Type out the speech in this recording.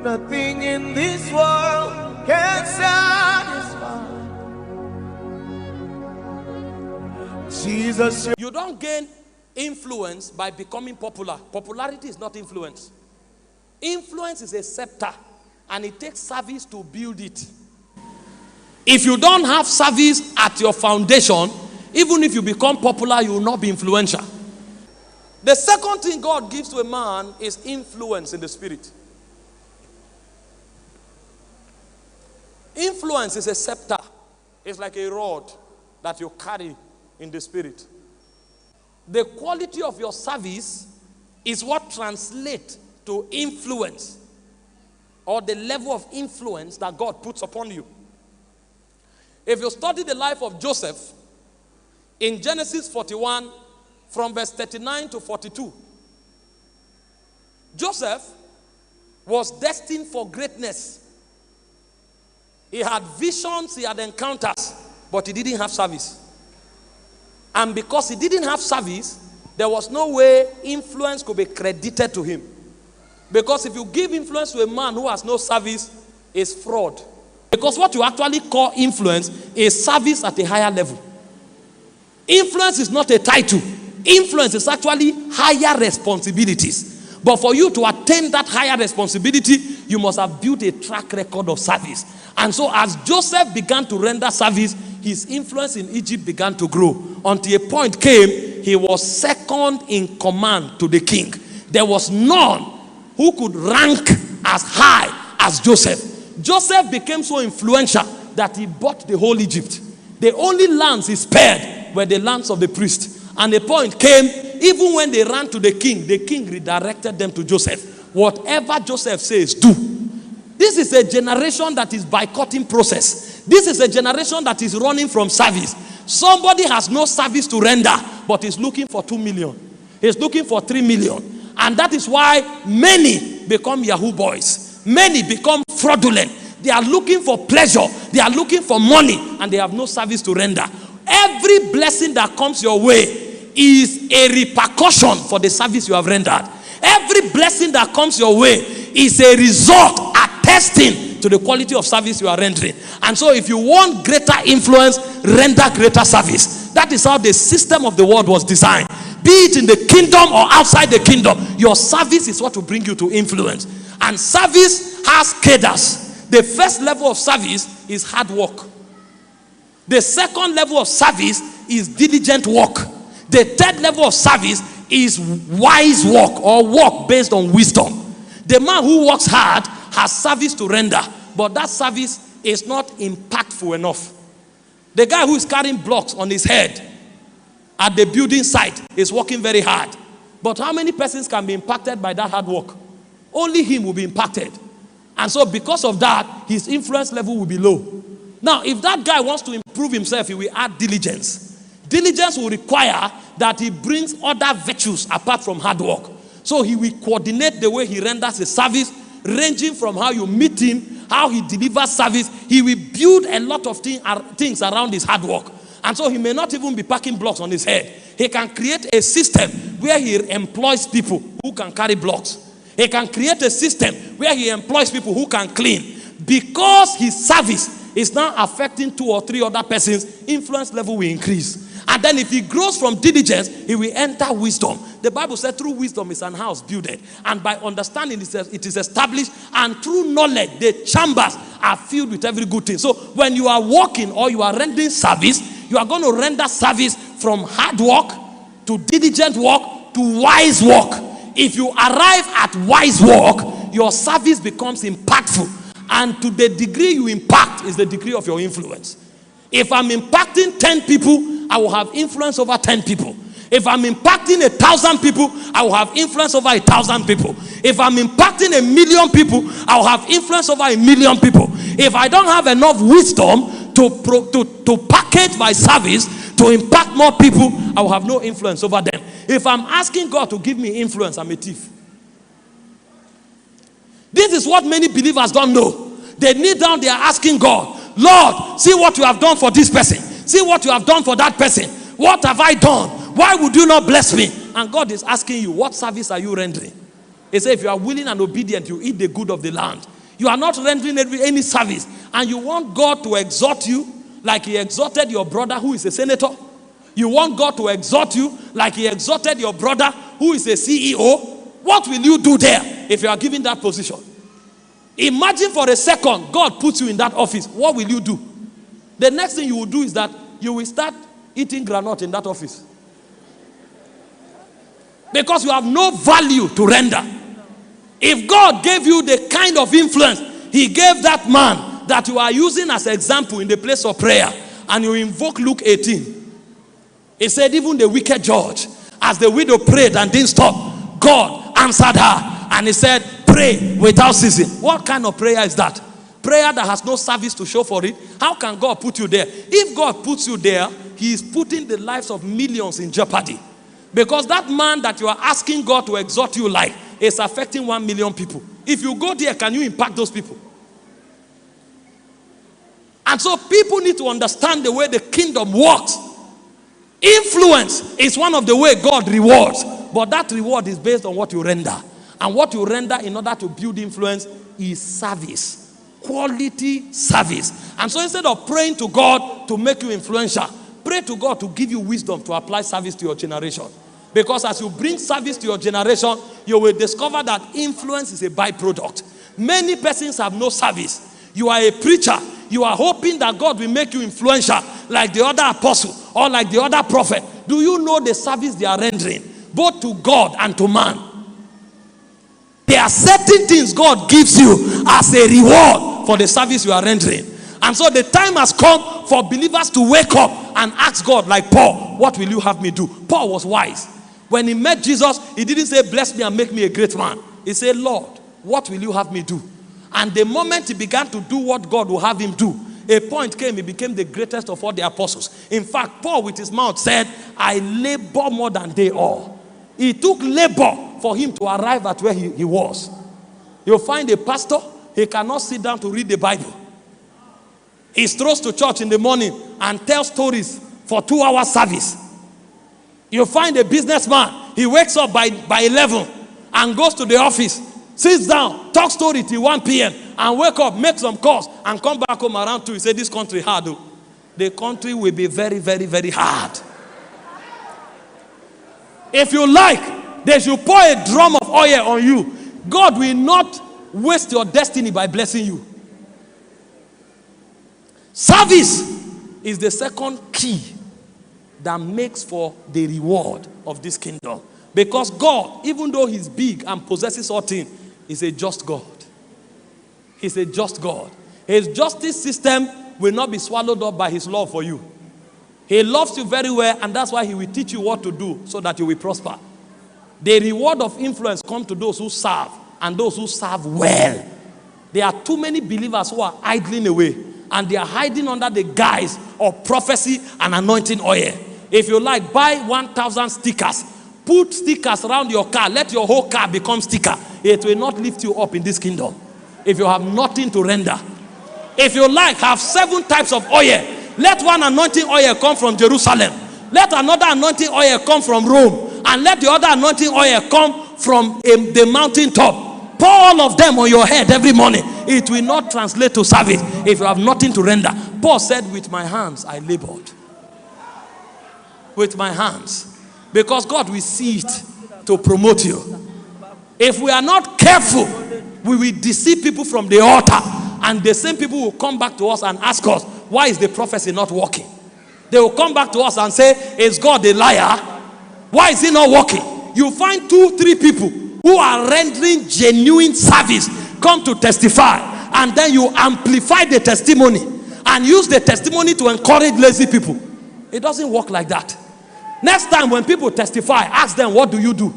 Nothing in this world can satisfy. Jesus, you don't gain influence by becoming popular. Popularity is not influence. Influence is a scepter, and it takes service to build it. If you don't have service at your foundation, even if you become popular, you will not be influential. The second thing God gives to a man is influence in the spirit. Influence is a scepter. It's like a rod that you carry in the spirit. The quality of your service is what translates to influence, or the level of influence that God puts upon you. If you study the life of Joseph in Genesis 41 from verse 39 to 42, Joseph was destined for greatness. He had visions, he had encounters, but he didn't have service. And because he didn't have service, there was no way influence could be credited to him. Because if you give influence to a man who has no service, it's fraud. Because what you actually call influence is service at a higher level. Influence is not a title. Influence is actually higher responsibilities. But for you to attain that higher responsibility, you must have built a track record of service. And so as Joseph began to render service, his influence in Egypt began to grow. Until a point came, he was second in command to the king. There was none who could rank as high as Joseph. Joseph became so influential that he bought the whole Egypt. The only lands he spared were the lands of the priest. And the point came, even when they ran to the king redirected them to Joseph. Whatever Joseph says, do. This is a generation that is boycotting process. This is a generation that is running from service. Somebody has no service to render, but is looking for 2 million. He's looking for 3 million. And that is why many become Yahoo boys. Many become fraudulent. They are looking for pleasure. They are looking for money, and they have no service to render. Every blessing that comes your way is a repercussion for the service you have rendered. Every blessing that comes your way is a result attesting to the quality of service you are rendering. And so if you want greater influence, render greater service. That is how the system of the world was designed. Be it in the kingdom or outside the kingdom, your service is what will bring you to influence. And service has cadres. The first level of service is hard work. The second level of service is diligent work. The third level of service is wise work, or work based on wisdom. The man who works hard has service to render, but that service is not impactful enough. The guy who is carrying blocks on his head at the building site is working very hard. But how many persons can be impacted by that hard work? Only him will be impacted. And so because of that, his influence level will be low. Now, if that guy wants to improve himself, he will add diligence. Diligence will require that he brings other virtues apart from hard work. So he will coordinate the way he renders his service, ranging from how you meet him, how he delivers service. He will build a lot of things around his hard work. And so he may not even be packing blocks on his head. He can create a system where he employs people who can carry blocks. He can create a system where he employs people who can clean. Because his service is now affecting 2 or 3 other persons, influence level will increase. And then if he grows from diligence, he will enter wisdom. The Bible said through wisdom is an house builded. And by understanding it is established. And through knowledge, the chambers are filled with every good thing. So when you are working or you are rendering service, you are going to render service from hard work to diligent work to wise work. If you arrive at wise work, your service becomes impactful. And to the degree you impact is the degree of your influence. If I'm impacting 10 people, I will have influence over 10 people. If I'm impacting 1,000 people, I will have influence over 1,000 people. If I'm impacting 1,000,000 people, I will have influence over 1,000,000 people. If I don't have enough wisdom to package my service to impact more people, I will have no influence over them. If I'm asking God to give me influence, I'm a thief. This is what many believers don't know. They kneel down, they are asking God, Lord, see what you have done for this person. See what you have done for that person. What have I done? Why would you not bless me? And God is asking you, what service are you rendering? He said, if you are willing and obedient, you eat the good of the land. You are not rendering any service. And you want God to exhort you like he exhorted your brother who is a senator. You want God to exhort you like he exhorted your brother who is a CEO. What will you do there if you are given that position? Imagine for a second God puts you in that office. What will you do? The next thing you will do is that you will start eating granite in that office. Because you have no value to render. If God gave you the kind of influence he gave that man that you are using as an example in the place of prayer, and you invoke Luke 18, he said even the wicked judge, as the widow prayed and didn't stop, God answered her and he said, pray without ceasing. What kind of prayer is that? Prayer that has no service to show for it. How can God put you there? If God puts you there, he is putting the lives of millions in jeopardy. Because that man that you are asking God to exhort you like is affecting 1 million people. If you go there, can you impact those people? And so people need to understand the way the kingdom works. Influence is one of the ways God rewards. But that reward is based on what you render. And what you render in order to build influence is service. Quality service. And so instead of praying to God to make you influential, pray to God to give you wisdom to apply service to your generation. Because as you bring service to your generation, you will discover that influence is a byproduct. Many persons have no service. You are a preacher. You are hoping that God will make you influential like the other apostle or like the other prophet. Do you know the service they are rendering? Both to God and to man. There are certain things God gives you as a reward for the service you are rendering. And so the time has come for believers to wake up and ask God like Paul, what will you have me do? Paul was wise. When he met Jesus, he didn't say, bless me and make me a great man. He said, Lord, what will you have me do? And the moment he began to do what God will have him do, a point came, he became the greatest of all the apostles. In fact, Paul with his mouth said, I labor more than they all. It took labor for him to arrive at where he was. You'll find a pastor, he cannot sit down to read the Bible. He strolls to church in the morning and tells stories for 2 hours service. You'll find a businessman, he wakes up by 11 and goes to the office, sits down, talks story till 1 p.m. and wake up, make some calls and come back home around 2. He said, this country hard. The country will be very, very, very hard. If you like, they should pour a drum of oil on you. God will not waste your destiny by blessing you. Service is the second key that makes for the reward of this kingdom. Because God, even though he's big and possesses all things, is a just God. He's a just God. His justice system will not be swallowed up by his love for you. He loves you very well, and that's why he will teach you what to do so that you will prosper. The reward of influence comes to those who serve and those who serve well. There are too many believers who are idling away, and they are hiding under the guise of prophecy and anointing oil. If you like, buy 1,000 stickers. Put stickers around your car. Let your whole car become sticker. It will not lift you up in this kingdom if you have nothing to render. If you like, have 7 types of oil. Let one anointing oil come from Jerusalem. Let another anointing oil come from Rome. And let the other anointing oil come from the mountaintop. Pour all of them on your head every morning. It will not translate to service if you have nothing to render. Paul said, with my hands I labored. With my hands. Because God will see it to promote you. If we are not careful, we will deceive people from the altar. And the same people will come back to us and ask us, why is the prophecy not working? They will come back to us and say, is God a liar? Why is he not working? You find 2-3 people who are rendering genuine service come to testify, and then you amplify the testimony and use the testimony to encourage lazy people. It doesn't work like that. Next time when people testify, ask them, what do you do?